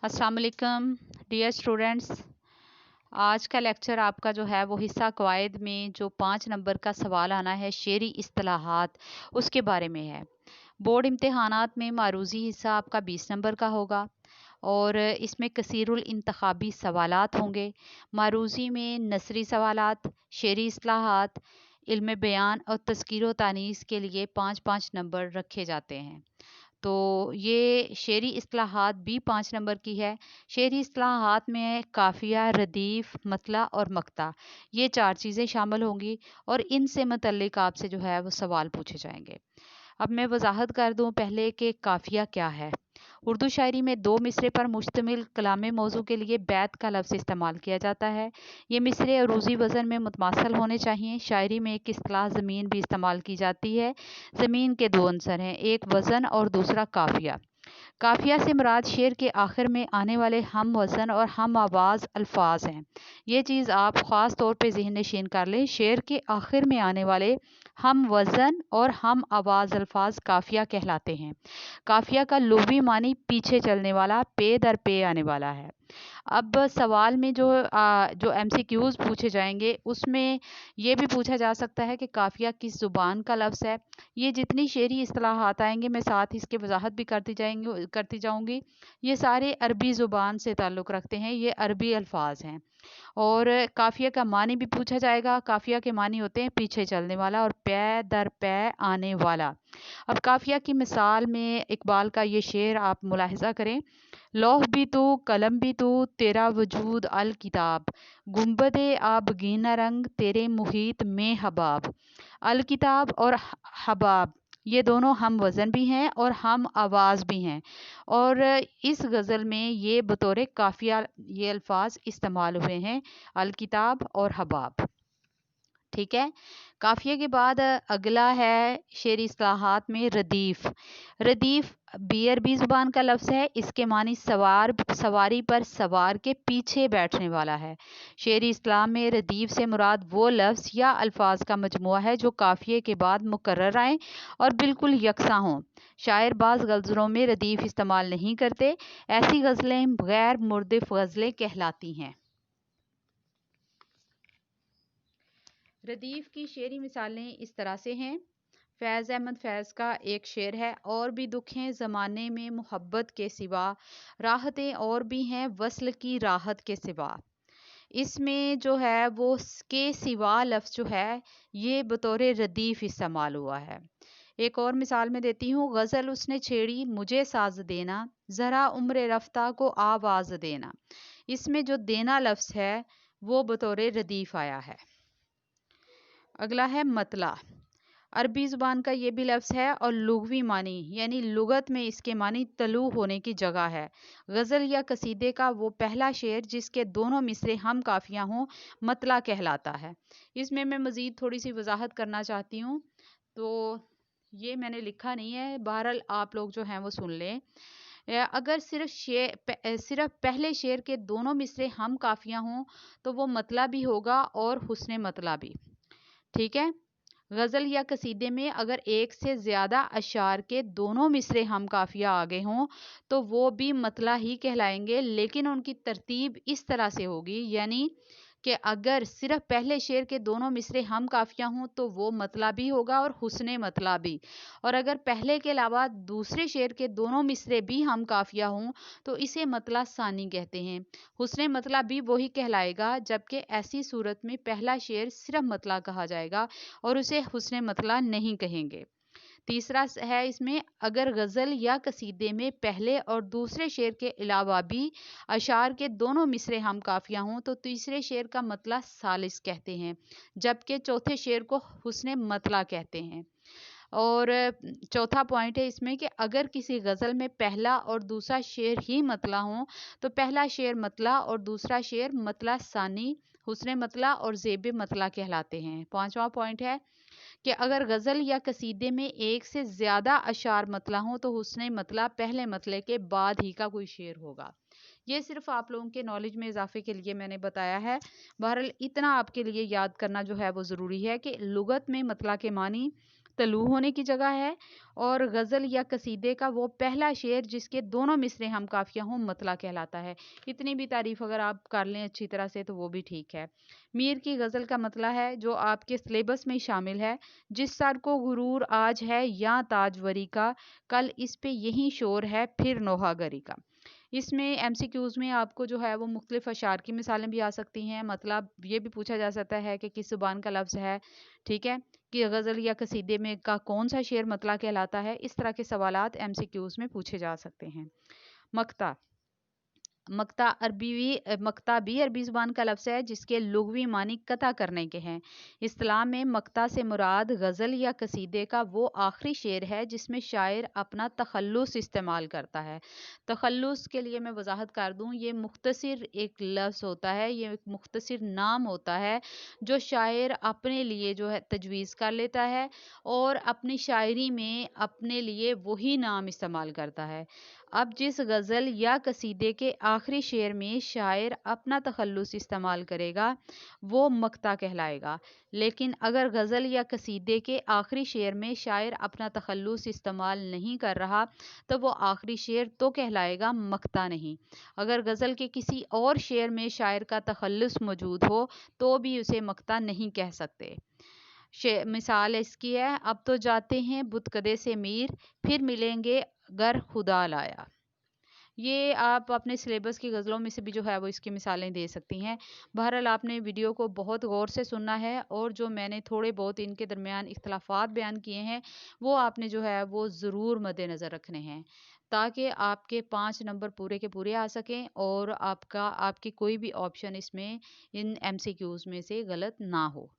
अस्सलाम वालेकुम dear students. आज का लेक्चर आपका जो है वो हिस्सा कवायद में जो 5 नंबर का सवाल आना है शेरी इस्तिलाहात उसके बारे में है। बोर्ड इम्तिहानात में मारूजी हिस्सा आपका 20 नंबर का होगा और इसमें कसीरुल इंतखाबी सवालात होंगे। मारूजी में नसरी सवालात, शेरी इस्तिलाहात, इल्म बयान और तज़कीर व तानीस के लिए 5-5 नंबर रखे जाते हैं। तो ये शेरी इस्तिलाहात भी 5 नंबर की है। शेरी इस्तिलाहात में काफ़िया, रदीफ़, मतला और मक्ता ये 4 चीज़ें शामिल होंगी और इनसे मुतल्लिक आपसे जो है वो सवाल पूछे जाएंगे। अब मैं वजाहत कर दूं पहले कि काफ़िया क्या है। उर्दू शायरी में 2 मिसरे पर मुश्तमिल कलामी मौजू के लिए बैत का लफ्ज़ इस्तेमाल किया जाता है। ये मिसरे अरूज़ी वज़न में मुतमासल होने चाहिए। शायरी में एक इस्तिलाह ज़मीन भी इस्तेमाल की जाती है। ज़मीन के 2 अंसर हैं, एक वज़न और दूसरा काफ़िया। काफिया से मुराद शेर के आखिर में आने वाले हम वज़न और हम आवाज़ अल्फाज हैं। ये चीज़ आप ख़ास तौर पे ज़हन नशीन कर लें। शेर के आखिर में आने वाले हम वज़न और हम आवाज़ अल्फाज काफिया कहलाते हैं। काफिया का लुग़वी मानी पीछे चलने वाला, पे दर पे आने वाला है। अब सवाल में जो एमसीक्यूज़ पूछे जाएंगे उसमें ये भी पूछा जा सकता है कि काफिया किस ज़ुबान का लफ्ज़ है। ये जितनी शेरी इस्तिलाहात आएंगे मैं साथ इसके वजाहत भी करती जाऊंगी। ये सारे अरबी ज़ुबान से ताल्लुक़ रखते हैं, ये अरबी अल्फाज हैं। और काफिया का मानी भी पूछा जाएगा। काफिया के मानी होते हैं पीछे चलने वाला और पै दर पै आने वाला। अब काफिया की मिसाल में इकबाल का ये शेर आप मुलाहिज़ा करें। लौह भी तू, कलम भी तू, तेरा वजूद अल किताब, गुंबदे आब गीना रंग, तेरे मुहीत में हबाब। अल किताब और हबाब ये दोनों हम वज़न भी हैं और हम आवाज़ भी हैं। और इस गज़ल में ये बतौर काफ़िया ये अल्फाज इस्तेमाल हुए हैं, अल किताब और हबाब। ठीक है। काफिया के बाद अगला है शेरी इस्तिलाहात में रदीफ़। रदीफ़ अरबी ज़ुबान का लफ्ज़ है। इसके मानी सवारी पर सवार के पीछे बैठने वाला है। शेरी इस्लाम में रदीफ़ से मुराद वो लफ्ज़ या अल्फाज का मजमुआ है जो काफिये के बाद मुकर्रर आएँ और बिल्कुल यकसा हों। शायर बाज़ गज़लों में रदीफ़ इस्तेमाल नहीं करते। ऐसी गज़लें गैर मुरदिफ़ गज़लें कहलाती हैं। रदीफ़ की शेरी मिसालें इस तरह से हैं। फैज़ अहमद फैज़ का एक शेर है, और भी दुख हैं ज़माने में मोहब्बत के सिवा, राहतें और भी हैं वस्ल की राहत के सिवा। इसमें जो है वो के सिवा लफ्ज़ जो है ये बतौर रदीफ़ इस्तेमाल हुआ है। एक और मिसाल में देती हूँ। गज़ल उसने छेड़ी मुझे साज देना, ज़रा उम्र रफ्ता को आवाज़ देना। इसमें जो देना लफ्ज़ है वो बतौर रदीफ़ आया है। अगला है मतला। अरबी ज़ुबान का ये भी लफ्ज़ है और लुग़वी मानी यानी लुगत में इसके मानी तलू होने की जगह है। गज़ल या कसीदे का वो पहला शेर जिसके दोनों मिसरे हम काफ़िया हों मतला कहलाता है। इसमें मैं मज़ीद थोड़ी सी वजाहत करना चाहती हूँ, तो ये मैंने लिखा नहीं है, बहरहाल आप लोग जो हैं वो सुन लें। अगर सिर्फ पहले शेर के दोनों मिसरे हम काफ़िया हों तो वो मतला भी होगा और हुस्ने मतला भी। ठीक है। गज़ल या कसीदे में अगर एक से ज़्यादा अशार के दोनों मिसरे हम काफ़िया आगे हों तो वो भी मतला ही कहलाएंगे, लेकिन उनकी तरतीब इस तरह से होगी, यानी कि अगर सिर्फ पहले शेर के दोनों मिसरे हम काफ़िया हों तो वो मतला भी होगा और हुस्ने मतला भी। और अगर पहले के अलावा दूसरे शेर के दोनों मिसरे भी हम काफ़िया हों तो इसे मतला सानी कहते हैं। हुस्ने मतला भी वही कहलाएगा, जबकि ऐसी सूरत में पहला शेर सिर्फ मतला कहा जाएगा और उसे हुस्ने मतला नहीं कहेंगे। तीसरा है इसमें, अगर गज़ल या कसीदे में पहले और दूसरे शेर के अलावा भी अशार के दोनों मिसरे हम काफ़िया हों तो तीसरे शेर का मतला सालिस कहते हैं, जबकि चौथे शेर को हुस्ने मतला कहते हैं। और चौथा पॉइंट है इसमें कि अगर किसी गज़ल में पहला और दूसरा शेर ही मतला हो तो पहला शेर मतला और दूसरा शेर मतला सानी, हुस्ने मतला और ज़ेब मतला कहलाते हैं। पांचवा पॉइंट है कि अगर गज़ल या कसीदे में एक से ज़्यादा अशार मतला हो तो हुस्ने मतला पहले मतले के बाद ही का कोई शेर होगा। ये सिर्फ आप लोगों के नॉलेज में इजाफे के लिए मैंने बताया है। बहरहाल इतना आपके लिए याद करना जो है वो ज़रूरी है कि लुगत में मतला के मानी तलू होने की जगह है, और गज़ल या कसीदे का वो पहला शेर जिसके दोनों मिसरे हम काफ़िया हों मतला कहलाता है। इतनी भी तारीफ़ अगर आप कर लें अच्छी तरह से तो वो भी ठीक है। मीर की गज़ल का मतला है जो आपके सिलेबस में शामिल है, जिस सर को गुरूर आज है या ताजवरी का, कल इस पे यही शोर है फिर नोहागरी का। इसमें एमसीक्यूज़ में आपको जो है वो मुख्तलिफ अशार की मिसालें भी आ सकती हैं। मतलब ये भी पूछा जा सकता है कि किस ज़ुबान का लफ्ज़ है, ठीक है, कि गज़ल या कसीदे में का कौन सा शेर मतला कहलाता है। इस तरह के सवालात एमसीक्यूज़ में पूछे जा सकते हैं। मक्ता मक्ता भी अरबी ज़ुबान का लफ्ज़ है जिसके लुग़वी मानी कता करने के हैं। इस्तिलाह में मक्ता से मुराद गज़ल या कसीदे का वो आखिरी शेर है जिसमें शायर अपना तखल्लुस इस्तेमाल करता है। तखल्लुस के लिए मैं वजाहत कर दूँ, ये मुख्तसर एक लफ्ज़ होता है, ये एक मुख्तसर नाम होता है जो शायर अपने लिए जो है तजवीज़ कर लेता है और अपनी शायरी में अपने लिए वही नाम इस्तेमाल करता है। अब जिस गज़ल या कसीदे के आखिरी शेर में शायर अपना तखल्लुस इस्तेमाल करेगा वो मक्ता कहलाएगा, लेकिन अगर गज़ल या कसीदे के आखिरी शेर में शायर अपना तखल्लुस इस्तेमाल नहीं कर रहा तो वो आखिरी शेर तो कहलाएगा, मक्ता नहीं। अगर गज़ल के किसी और शेर में शायर का तखल्लुस मौजूद हो तो भी उसे मक्ता नहीं कह सकते। मिसाल इसकी है, अब तो जाते हैं बुतकदे से मीर, फिर मिलेंगे गर खुदा लाया। ये आप अपने सिलेबस की गज़लों में से भी जो है वो इसकी मिसालें दे सकती हैं। बहरहाल आपने वीडियो को बहुत गौर से सुनना है और जो मैंने थोड़े बहुत इनके दरमियान इख्तलाफात बयान किए हैं वो आपने जो है वो ज़रूर मद्देनज़र रखने हैं, ताकि आपके 5 नंबर पूरे के पूरे आ सकें और आपकी कोई भी ऑप्शन इसमें इन एमसीक्यूज़ में से गलत ना हो।